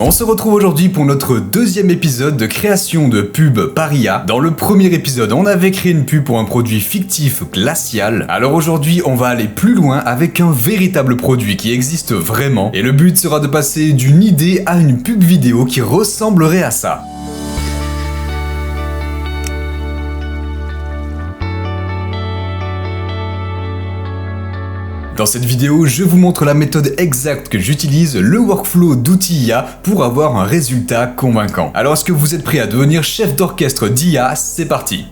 On se retrouve aujourd'hui pour notre deuxième épisode de création de pub par IA. Dans le premier épisode, on avait créé une pub pour un produit fictif glacial. Alors aujourd'hui, on va aller plus loin avec un véritable produit qui existe vraiment. Et le but sera de passer d'une idée à une pub vidéo qui ressemblerait à ça. Dans cette vidéo, je vous montre la méthode exacte que j'utilise, le workflow d'outils IA pour avoir un résultat convaincant. Alors est-ce que vous êtes prêt à devenir chef d'orchestre d'IA? C'est parti!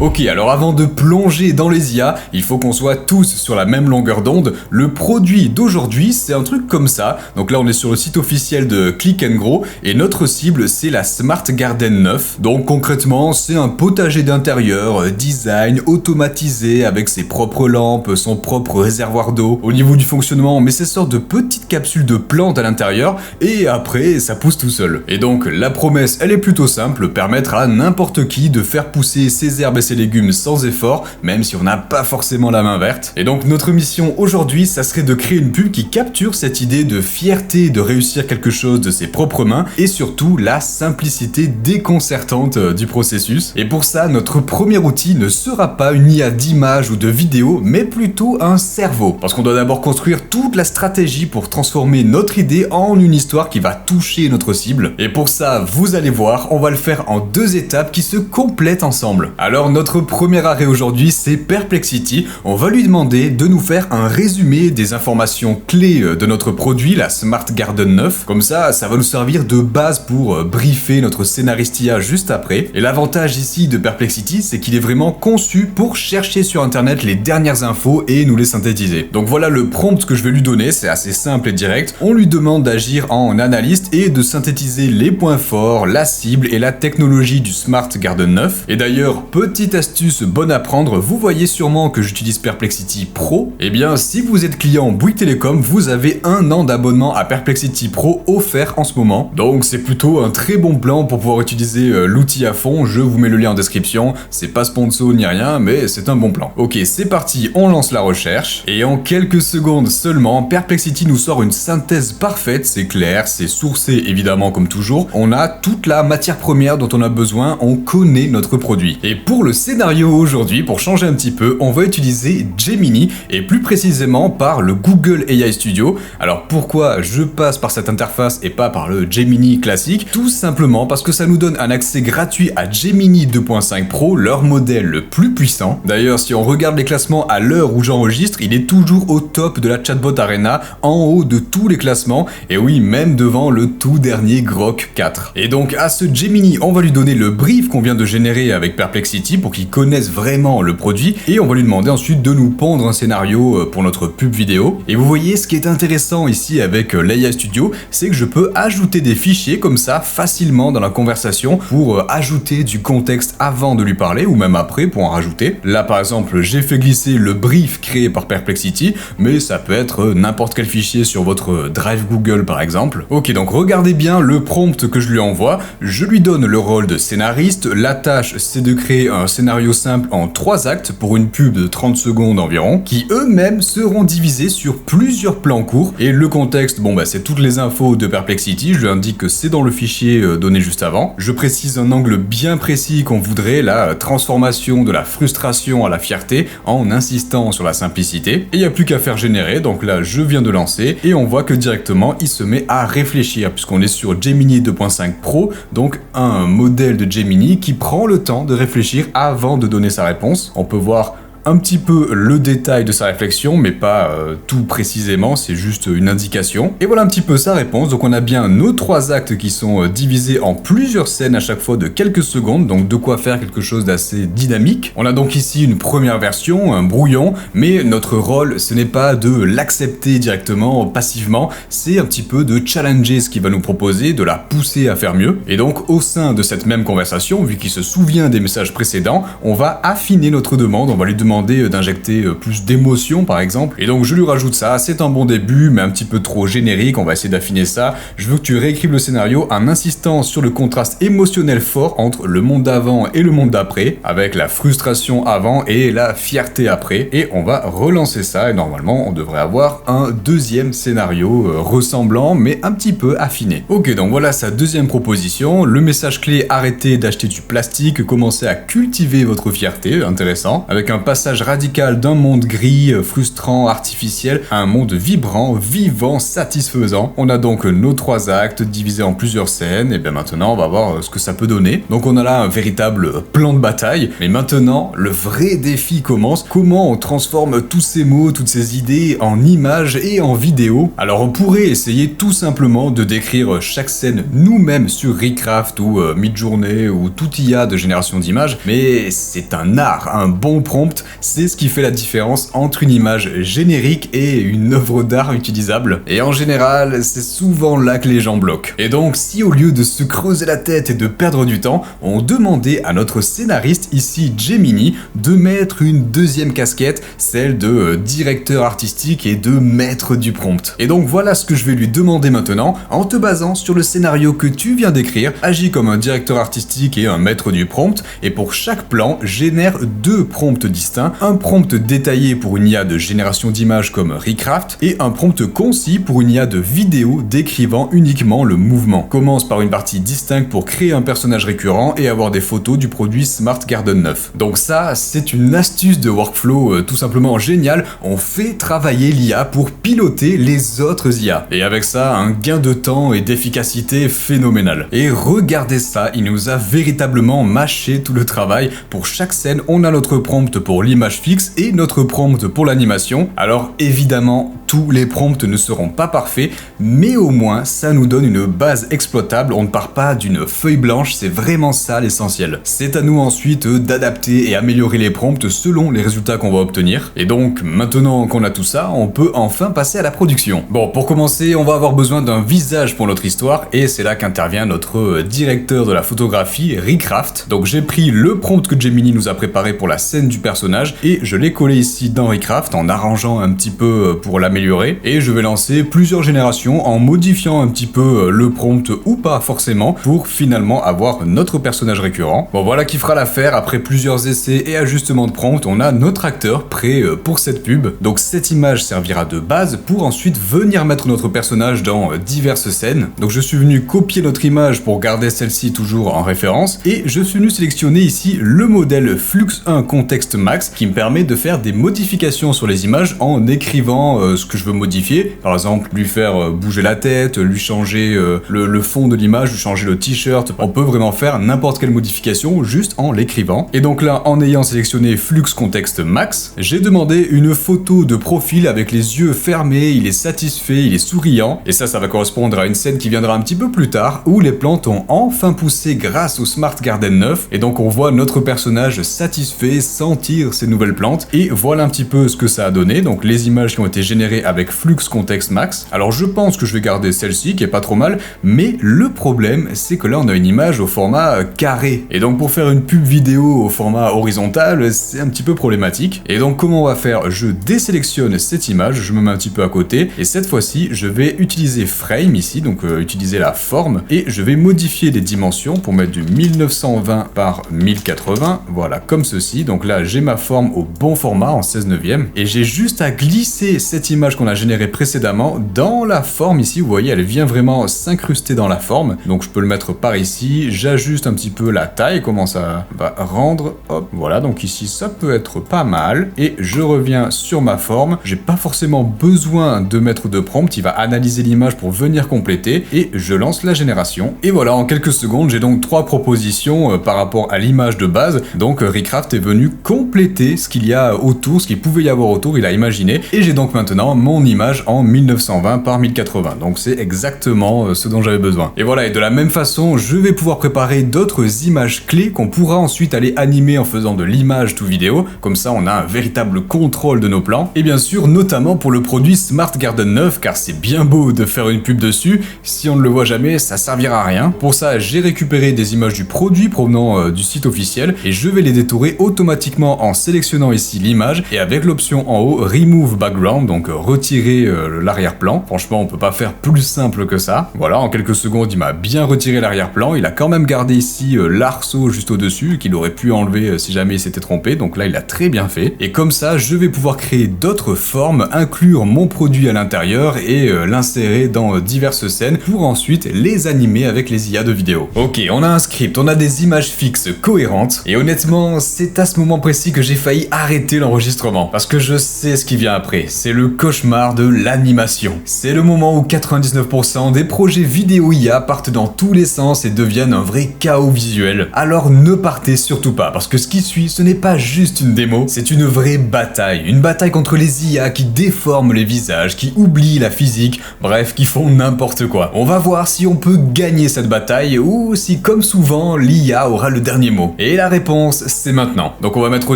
Ok, alors avant de plonger dans les IA, il faut qu'on soit tous sur la même longueur d'onde. Le produit d'aujourd'hui, c'est un truc comme ça. Donc là, on est sur le site officiel de Click & Grow et notre cible, c'est la Smart Garden 9. Donc concrètement, c'est un potager d'intérieur, design, automatisé, avec ses propres lampes, son propre réservoir d'eau. Au niveau du fonctionnement, on met ces sortes de petites capsules de plantes à l'intérieur et après, ça pousse tout seul. Et donc, la promesse, elle est plutôt simple, permettre à n'importe qui de faire pousser ses herbes et ses légumes sans effort, même si on n'a pas forcément la main verte. Et donc notre mission aujourd'hui, ça serait de créer une pub qui capture cette idée de fierté de réussir quelque chose de ses propres mains et surtout la simplicité déconcertante du processus. Et pour ça, notre premier outil ne sera pas une IA d'image ou de vidéo, mais plutôt un cerveau. Parce qu'on doit d'abord construire toute la stratégie pour transformer notre idée en une histoire qui va toucher notre cible. Et pour ça, vous allez voir, on va le faire en deux étapes qui se complètent ensemble. Alors notre premier arrêt aujourd'hui, c'est Perplexity. On va lui demander de nous faire un résumé des informations clés de notre produit, la Smart Garden 9. Comme ça va nous servir de base pour briefer notre scénariste IA juste après. Et l'avantage ici de Perplexity, c'est qu'il est vraiment conçu pour chercher sur internet les dernières infos et nous les synthétiser. Donc voilà le prompt que je vais lui donner, c'est assez simple et direct. On lui demande d'agir en analyste et de synthétiser les points forts, la cible et la technologie du Smart Garden 9. Et d'ailleurs, petite astuce bonne à prendre, vous voyez sûrement que j'utilise Perplexity Pro. Et bien, si vous êtes client Bouygues Télécom, vous avez 1 an d'abonnement à Perplexity Pro offert en ce moment. Donc c'est plutôt un très bon plan pour pouvoir utiliser l'outil à fond. Je vous mets le lien en description. C'est pas sponsor ni rien, mais c'est un bon plan. Ok, c'est parti, on lance la recherche. Et en quelques secondes seulement, Perplexity nous sort une synthèse parfaite. C'est clair, c'est sourcé évidemment comme toujours. On a toute la matière première dont on a besoin. On connaît notre produit. Et pour le scénario aujourd'hui, pour changer un petit peu, on va utiliser Gemini et plus précisément par le Google AI Studio. Alors pourquoi je passe par cette interface et pas par le Gemini classique? Tout simplement parce que ça nous donne un accès gratuit à Gemini 2.5 Pro, leur modèle le plus puissant. D'ailleurs, si on regarde les classements à l'heure où j'enregistre, il est toujours au top de la Chatbot Arena, en haut de tous les classements, et oui, même devant le tout dernier Grok 4. Et donc à ce Gemini, on va lui donner le brief qu'on vient de générer avec Perplexity pour qu'ils connaissent vraiment le produit et on va lui demander ensuite de nous pondre un scénario pour notre pub vidéo. Et vous voyez, ce qui est intéressant ici avec l'AI Studio, c'est que je peux ajouter des fichiers comme ça facilement dans la conversation pour ajouter du contexte avant de lui parler ou même après pour en rajouter. Là par exemple, j'ai fait glisser le brief créé par Perplexity, mais ça peut être n'importe quel fichier sur votre Drive Google par exemple. Ok, donc regardez bien le prompt que je lui envoie. Je lui donne le rôle de scénariste. La tâche, c'est de créer un scénario simple en 3 actes pour une pub de 30 secondes environ, qui eux-mêmes seront divisés sur plusieurs plans courts. Et le contexte, c'est toutes les infos de Perplexity, je lui indique que c'est dans le fichier donné juste avant. Je précise un angle bien précis qu'on voudrait, la transformation de la frustration à la fierté, en insistant sur la simplicité. Et il n'y a plus qu'à faire générer, donc là je viens de lancer, et on voit que directement il se met à réfléchir, puisqu'on est sur Gemini 2.5 Pro, donc un modèle de Gemini qui prend le temps de réfléchir avant de donner sa réponse. On peut voir un petit peu le détail de sa réflexion, mais pas tout précisément, c'est juste une indication. Et voilà un petit peu sa réponse. Donc on a bien nos 3 actes qui sont divisés en plusieurs scènes à chaque fois de quelques secondes, donc de quoi faire quelque chose d'assez dynamique. On a donc ici une première version, un brouillon, mais notre rôle, ce n'est pas de l'accepter directement, passivement, c'est un petit peu de challenger ce qu'il va nous proposer, de la pousser à faire mieux. Et donc au sein de cette même conversation, vu qu'il se souvient des messages précédents, on va affiner notre demande, on va lui demander demander d'injecter plus d'émotion par exemple. Et donc je lui rajoute ça, c'est un bon début mais un petit peu trop générique, on va essayer d'affiner ça. Je veux que tu réécrives le scénario en insistant sur le contraste émotionnel fort entre le monde d'avant et le monde d'après, avec la frustration avant et la fierté après. Et on va relancer ça et normalement on devrait avoir un deuxième scénario ressemblant mais un petit peu affiné. Ok, donc voilà sa deuxième proposition. Le message clé: arrêtez d'acheter du plastique, commencez à cultiver votre fierté, intéressant, avec un passage radical d'un monde gris, frustrant, artificiel, à un monde vibrant, vivant, satisfaisant. On a donc nos 3 actes divisés en plusieurs scènes, et bien maintenant on va voir ce que ça peut donner. Donc on a là un véritable plan de bataille, mais maintenant le vrai défi commence. Comment on transforme tous ces mots, toutes ces idées en images et en vidéos? Alors on pourrait essayer tout simplement de décrire chaque scène nous-mêmes sur Recraft ou Midjourney ou tout IA de génération d'images, mais c'est un art, un bon prompt, c'est ce qui fait la différence entre une image générique et une œuvre d'art utilisable. Et en général, c'est souvent là que les gens bloquent. Et donc, si au lieu de se creuser la tête et de perdre du temps, on demandait à notre scénariste, ici Gemini, de mettre une deuxième casquette, celle de directeur artistique et de maître du prompt. Et donc voilà ce que je vais lui demander maintenant, en te basant sur le scénario que tu viens d'écrire. Agis comme un directeur artistique et un maître du prompt, et pour chaque plan, génère 2 prompts distincts, un prompt détaillé pour une IA de génération d'images comme Recraft, et un prompt concis pour une IA de vidéo décrivant uniquement le mouvement. Commence par une partie distincte pour créer un personnage récurrent et avoir des photos du produit Smart Garden 9. Donc ça, c'est une astuce de workflow tout simplement géniale. On fait travailler l'IA pour piloter les autres IA. Et avec ça, un gain de temps et d'efficacité phénoménal. Et regardez ça, il nous a véritablement mâché tout le travail. Pour chaque scène, on a notre prompt pour l'image fixe et notre prompt pour l'animation. Alors évidemment, tous les prompts ne seront pas parfaits, mais au moins ça nous donne une base exploitable. On ne part pas d'une feuille blanche, c'est vraiment ça l'essentiel. C'est à nous ensuite d'adapter et améliorer les prompts selon les résultats qu'on va obtenir. Et donc maintenant qu'on a tout ça, on peut enfin passer à la production. Bon, pour commencer, on va avoir besoin d'un visage pour notre histoire, et c'est là qu'intervient notre directeur de la photographie, Recraft. Donc j'ai pris le prompt que Gemini nous a préparé pour la scène du personnage et je l'ai collé ici dans Recraft en arrangeant un petit peu pour l'améliorer, et je vais lancer plusieurs générations en modifiant un petit peu le prompt ou pas forcément pour finalement avoir notre personnage récurrent. Bon, voilà qui fera l'affaire. Après plusieurs essais et ajustements de prompt, on a notre acteur prêt pour cette pub. Donc cette image servira de base pour ensuite venir mettre notre personnage dans diverses scènes. Donc je suis venu copier notre image pour garder celle-ci toujours en référence, et je suis venu sélectionner ici le modèle Flux 1 Context Max qui me permet de faire des modifications sur les images en écrivant ce que je veux modifier. Par exemple, lui faire bouger la tête, lui changer le fond de l'image, lui changer le t-shirt. On peut vraiment faire n'importe quelle modification juste en l'écrivant. Et donc là, en ayant sélectionné Flux Context Max, j'ai demandé une photo de profil avec les yeux fermés, il est satisfait, il est souriant. Et ça va correspondre à une scène qui viendra un petit peu plus tard, où les plantes ont enfin poussé grâce au Smart Garden 9. Et donc on voit notre personnage satisfait sentir ces nouvelles plantes. Et voilà un petit peu ce que ça a donné. Donc les images qui ont été générées avec Flux Context Max. Alors je pense que je vais garder celle-ci qui est pas trop mal, mais le problème c'est que là on a une image au format carré. Et donc pour faire une pub vidéo au format horizontal, c'est un petit peu problématique. Et donc comment on va faire? Je désélectionne cette image, je me mets un petit peu à côté, et cette fois-ci je vais utiliser Frame ici, donc utiliser la forme, et je vais modifier les dimensions pour mettre du 1920 par 1080, voilà, comme ceci. Donc là j'ai ma forme au bon format en 16/9, et j'ai juste à glisser cette image qu'on a générée précédemment dans la forme ici. Vous voyez, elle vient vraiment s'incruster dans la forme. Donc je peux le mettre par ici, j'ajuste un petit peu la taille, comment ça va rendre, hop, voilà. Donc ici ça peut être pas mal, et je reviens sur ma forme. J'ai pas forcément besoin de mettre de prompt, il va analyser l'image pour venir compléter, et je lance la génération. Et voilà, en quelques secondes, j'ai donc 3 propositions par rapport à l'image de base. Donc Recraft est venu compléter ce qu'il y a autour, ce qu'il pouvait y avoir autour, il a imaginé, et j'ai donc maintenant mon image en 1920 par 1080. Donc c'est exactement ce dont j'avais besoin. Et voilà, et de la même façon, je vais pouvoir préparer d'autres images clés qu'on pourra ensuite aller animer en faisant de l'image to vidéo. Comme ça, on a un véritable contrôle de nos plans. Et bien sûr, notamment pour le produit Smart Garden 9, car c'est bien beau de faire une pub dessus. Si on ne le voit jamais, ça servira à rien. Pour ça, j'ai récupéré des images du produit provenant du site officiel et je vais les détourer automatiquement en sélectionnant ici l'image et avec l'option en haut Remove Background, donc retirer l'arrière-plan. Franchement, on peut pas faire plus simple que ça. Voilà, en quelques secondes, il m'a bien retiré l'arrière-plan. Il a quand même gardé ici l'arceau juste au-dessus qu'il aurait pu enlever si jamais il s'était trompé. Donc là, il a très bien fait. Et comme ça, je vais pouvoir créer d'autres formes, inclure mon produit à l'intérieur et l'insérer dans diverses scènes pour ensuite les animer avec les IA de vidéo. Ok, on a un script, on a des images fixes cohérentes et honnêtement, c'est à ce moment précis que j'ai failli arrêter l'enregistrement parce que je sais ce qui vient après. C'est le cauchemar de l'animation. C'est le moment où 99% des projets vidéo IA partent dans tous les sens et deviennent un vrai chaos visuel. Alors ne partez surtout pas parce que ce qui suit, ce n'est pas juste une démo, c'est une vraie bataille. Une bataille contre les IA qui déforment les visages, qui oublient la physique, bref, qui font n'importe quoi. On va voir si on peut gagner cette bataille ou si, comme souvent, l'IA aura le dernier mot. Et la réponse, c'est maintenant. Donc on va mettre au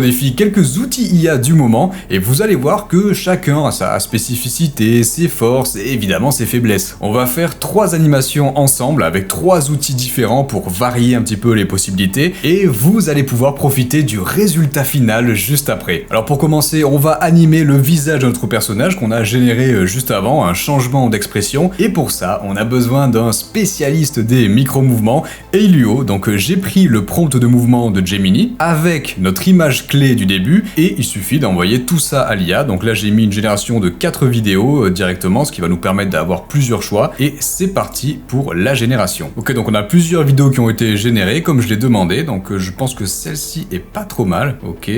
défi quelques outils IA du moment et vous allez voir que chacun a sa spécificité, ses forces et évidemment ses faiblesses. On va faire 3 animations ensemble avec 3 outils différents pour varier un petit peu les possibilités et vous allez pouvoir profiter du résultat final juste après. Alors pour commencer, on va animer le visage de notre personnage qu'on a généré juste avant, un changement d'expression et pour ça, on a besoin d'un spécialiste des micro-mouvements, Eilio. Donc j'ai pris le prompt de mouvement de Gemini avec notre image clé du début et il suffit d'envoyer tout ça à l'IA. Donc là j'ai mis une génération de 4 vidéos directement, ce qui va nous permettre d'avoir plusieurs choix et c'est parti pour la génération. Ok, donc on a plusieurs vidéos qui ont été générées comme je l'ai demandé, donc je pense que celle-ci est pas trop mal. Ok,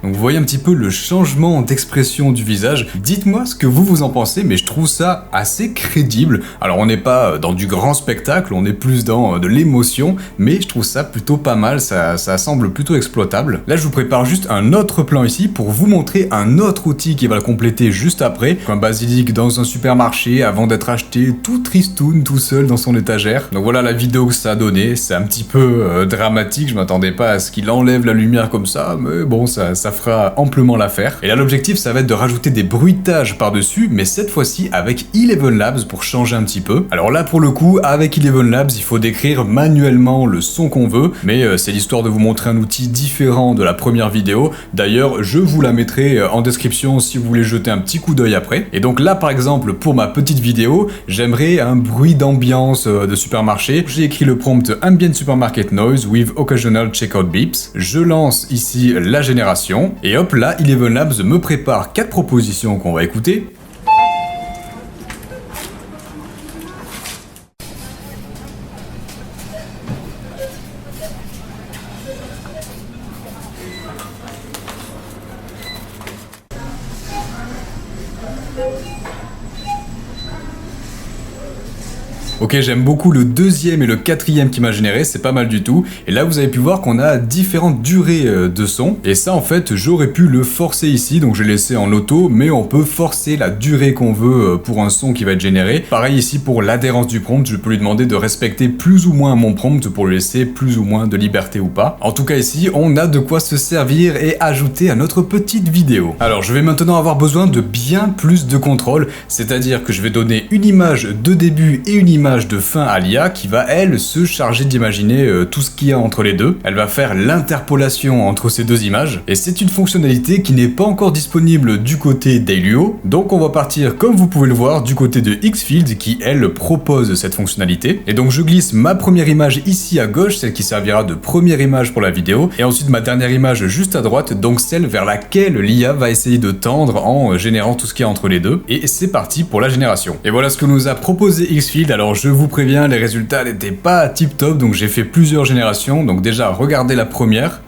donc vous voyez un petit peu le changement d'expression du visage. Dites-moi ce que vous en pensez, mais je trouve ça assez crédible. Alors on n'est pas dans du grand spectacle, on est plus dans de l'émotion, mais je trouve ça plutôt pas mal, ça semble plutôt exploitable. Là je vous prépare juste un autre plan ici pour vous montrer un autre outil qui va le compléter juste après. Un basilic dans un supermarché avant d'être acheté tout tristoun tout seul dans son étagère. Donc voilà la vidéo que ça a donné, c'est un petit peu dramatique, je m'attendais pas à ce qu'il enlève la lumière comme ça, mais bon ça fera amplement l'affaire. Et là l'objectif ça va être de rajouter des bruitages par-dessus, mais cette fois-ci avec Eleven Labs pour changer un petit peu. Alors là pour le coup, avec Eleven Labs, il faut décrire manuellement le son qu'on veut, mais c'est l'histoire de vous montrer un outil différent de la première vidéo. D'ailleurs, je vous la mettrai en description si vous voulez jeter un petit coup d'œil après. Et donc là par exemple, pour ma petite vidéo, j'aimerais un bruit d'ambiance de supermarché. J'ai écrit le prompt Ambient Supermarket Noise with Occasional Checkout Beeps. Je lance ici la génération, et hop là, Eleven Labs me prépare 4 propositions qu'on va écouter. Ok, j'aime beaucoup le deuxième et le quatrième qui m'a généré, c'est pas mal du tout. Et là, vous avez pu voir qu'on a différentes durées de son. Et ça, en fait, j'aurais pu le forcer ici, donc je l'ai laissé en auto, mais on peut forcer la durée qu'on veut pour un son qui va être généré. Pareil ici pour l'adhérence du prompt, je peux lui demander de respecter plus ou moins mon prompt pour lui laisser plus ou moins de liberté ou pas. En tout cas ici, on a de quoi se servir et ajouter à notre petite vidéo. Alors, je vais maintenant avoir besoin de bien plus de contrôle, c'est-à-dire que je vais donner une image de début et une image de fin à l'IA qui va, elle, se charger d'imaginer tout ce qu'il y a entre les deux. Elle va faire l'interpolation entre ces deux images, et c'est une fonctionnalité qui n'est pas encore disponible du côté d'Eilio, donc on va partir, comme vous pouvez le voir, du côté de Xfield qui, elle, propose cette fonctionnalité. Et donc je glisse ma première image ici à gauche, celle qui servira de première image pour la vidéo, et ensuite ma dernière image juste à droite, donc celle vers laquelle l'IA va essayer de tendre en générant tout ce qu'il y a entre les deux. Et c'est parti pour la génération. Et voilà ce que nous a proposé Xfield. Alors je vous préviens, les résultats n'étaient pas tip top, donc j'ai fait plusieurs générations. Donc déjà, regardez la première.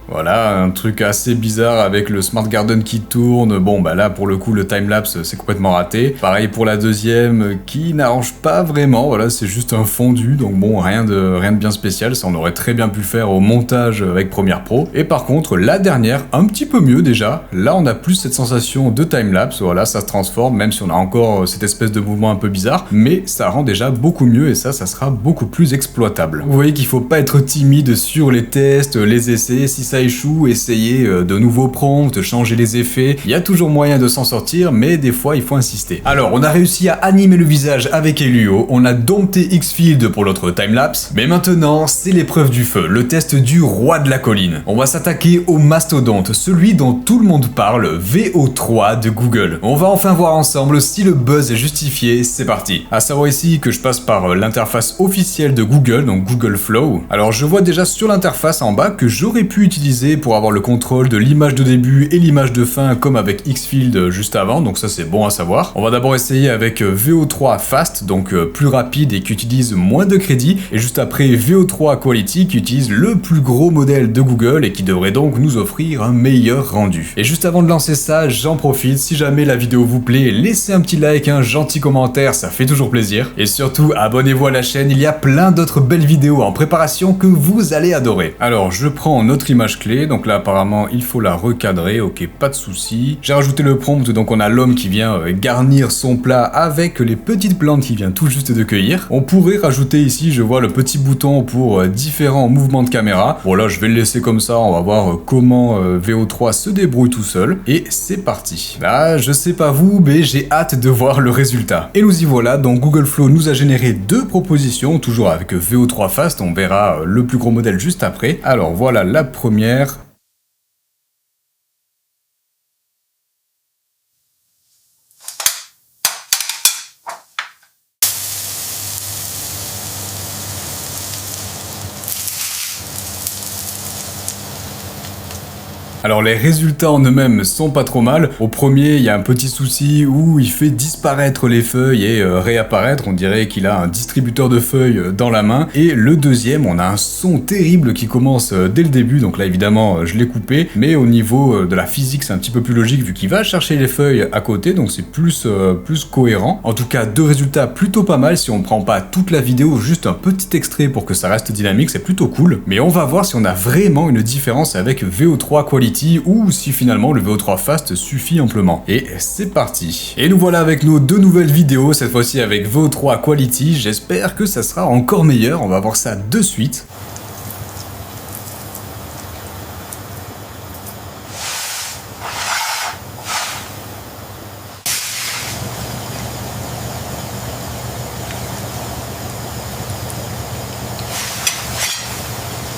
Voilà, un truc assez bizarre avec le Smart Garden qui tourne. Bon, bah là, pour le coup, le timelapse, c'est complètement raté. Pareil pour la deuxième, qui n'arrange pas vraiment. Voilà, c'est juste un fondu, donc bon, rien de bien spécial. Ça, on aurait très bien pu le faire au montage avec Premiere Pro. Et par contre, la dernière, un petit peu mieux déjà. Là, on a plus cette sensation de timelapse. Voilà, ça se transforme, même si on a encore cette espèce de mouvement un peu bizarre. Mais ça rend déjà beaucoup mieux et ça sera beaucoup plus exploitable. Vous voyez qu'il faut pas être timide sur les tests, les essais. Si ça échoue, essayez de nouveaux prompts, changer les effets. Il y a toujours moyen de s'en sortir, mais des fois, il faut insister. Alors, on a réussi à animer le visage avec Helio. On a dompté Xfield pour notre timelapse. Mais maintenant, c'est l'épreuve du feu, le test du roi de la colline. On va s'attaquer au mastodonte, celui dont tout le monde parle, VO3 de Google. On va enfin voir ensemble si le buzz est justifié. C'est parti. À savoir ici que je passe par l'interface officielle de Google, donc Google Flow. Alors, je vois déjà sur l'interface en bas que j'aurais pu utiliser pour avoir le contrôle de l'image de début et l'image de fin comme avec Xfield juste avant, donc ça c'est bon à savoir. On va d'abord essayer avec VO3 Fast, donc plus rapide et qui utilise moins de crédits, et juste après VO3 Quality qui utilise le plus gros modèle de Google et qui devrait donc nous offrir un meilleur rendu. Et juste avant de lancer ça, j'en profite, si jamais la vidéo vous plaît, laissez un petit like, un gentil commentaire, ça fait toujours plaisir. Et surtout, abonnez-vous à la chaîne, il y a plein d'autres belles vidéos en préparation que vous allez adorer. Alors, je prends notre image clé, donc là apparemment il faut la recadrer, ok, pas de souci. J'ai rajouté le prompt, donc on a l'homme qui vient garnir son plat avec les petites plantes qu'il vient tout juste de cueillir. On pourrait rajouter ici, je vois le petit bouton pour différents mouvements de caméra. Bon là je vais le laisser comme ça, on va voir comment VO3 se débrouille tout seul. Et c'est parti. Là je sais pas vous, mais j'ai hâte de voir le résultat. Et nous y voilà, donc Google Flow nous a généré deux propositions, toujours avec VO3 Fast, on verra le plus gros modèle juste après. Alors voilà la première. Alors les résultats en eux-mêmes sont pas trop mal. Au premier, il y a un petit souci où il fait disparaître les feuilles et réapparaître. On dirait qu'il a un distributeur de feuilles dans la main. Et le deuxième, on a un son terrible qui commence dès le début. Donc là, évidemment, je l'ai coupé. Mais au niveau de la physique, c'est un petit peu plus logique vu qu'il va chercher les feuilles à côté. Donc c'est plus cohérent. En tout cas, deux résultats plutôt pas mal. Si on prend pas toute la vidéo, juste un petit extrait pour que ça reste dynamique, c'est plutôt cool. Mais on va voir si on a vraiment une différence avec VO3 Quality ou si finalement le VO3 Fast suffit amplement. Et c'est parti. Et nous voilà avec nos deux nouvelles vidéos, cette fois-ci avec VO3 Quality. J'espère que ça sera encore meilleur, on va voir ça de suite.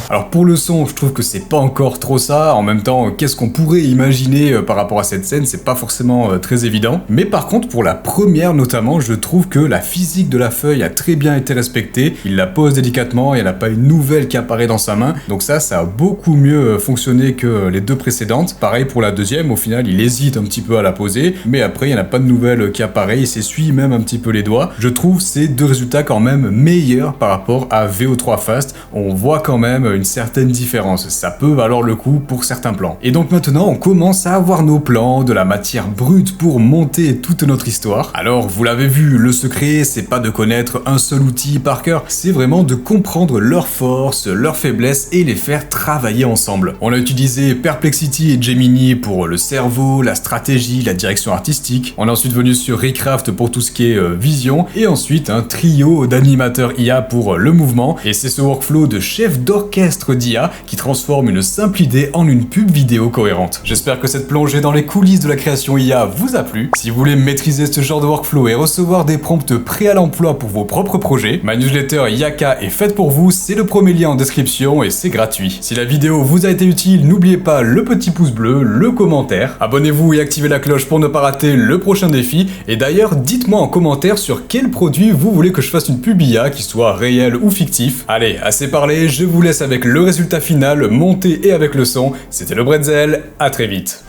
Alors pour le son, je trouve que c'est pas encore trop ça. En même temps, qu'est-ce qu'on pourrait imaginer par rapport à cette scène, c'est pas forcément très évident. Mais par contre, pour la première notamment, je trouve que la physique de la feuille a très bien été respectée. Il la pose délicatement et elle n'a pas une nouvelle qui apparaît dans sa main. Donc ça a beaucoup mieux fonctionné que les deux précédentes. Pareil pour la deuxième, au final, il hésite un petit peu à la poser. Mais après, il n'y en a pas de nouvelle qui apparaît. Il s'essuie même un petit peu les doigts. Je trouve ces deux résultats quand même meilleurs par rapport à VO3 Fast. On voit quand même une certaine différence, ça peut valoir le coup pour certains plans. Et donc maintenant on commence à avoir nos plans, de la matière brute pour monter toute notre histoire. Alors vous l'avez vu, le secret c'est pas de connaître un seul outil par cœur, c'est vraiment de comprendre leurs forces, leurs faiblesses et les faire travailler ensemble. On a utilisé Perplexity et Gemini pour le cerveau, la stratégie, la direction artistique. On est ensuite venu sur Recraft pour tout ce qui est vision et ensuite un trio d'animateurs IA pour le mouvement. Et c'est ce workflow de chef d'orchestre d'IA qui transforme une simple idée en une pub vidéo cohérente. J'espère que cette plongée dans les coulisses de la création IA vous a plu. Si vous voulez maîtriser ce genre de workflow et recevoir des prompts prêts à l'emploi pour vos propres projets, ma newsletter Yaka est faite pour vous, c'est le premier lien en description et c'est gratuit. Si la vidéo vous a été utile, n'oubliez pas le petit pouce bleu, le commentaire, abonnez-vous et activez la cloche pour ne pas rater le prochain défi, et d'ailleurs dites-moi en commentaire sur quel produit vous voulez que je fasse une pub IA, qui soit réel ou fictif. Allez, assez parlé, je vous laisse avec le résultat final, monté et avec le son. C'était le Bretzel, à très vite.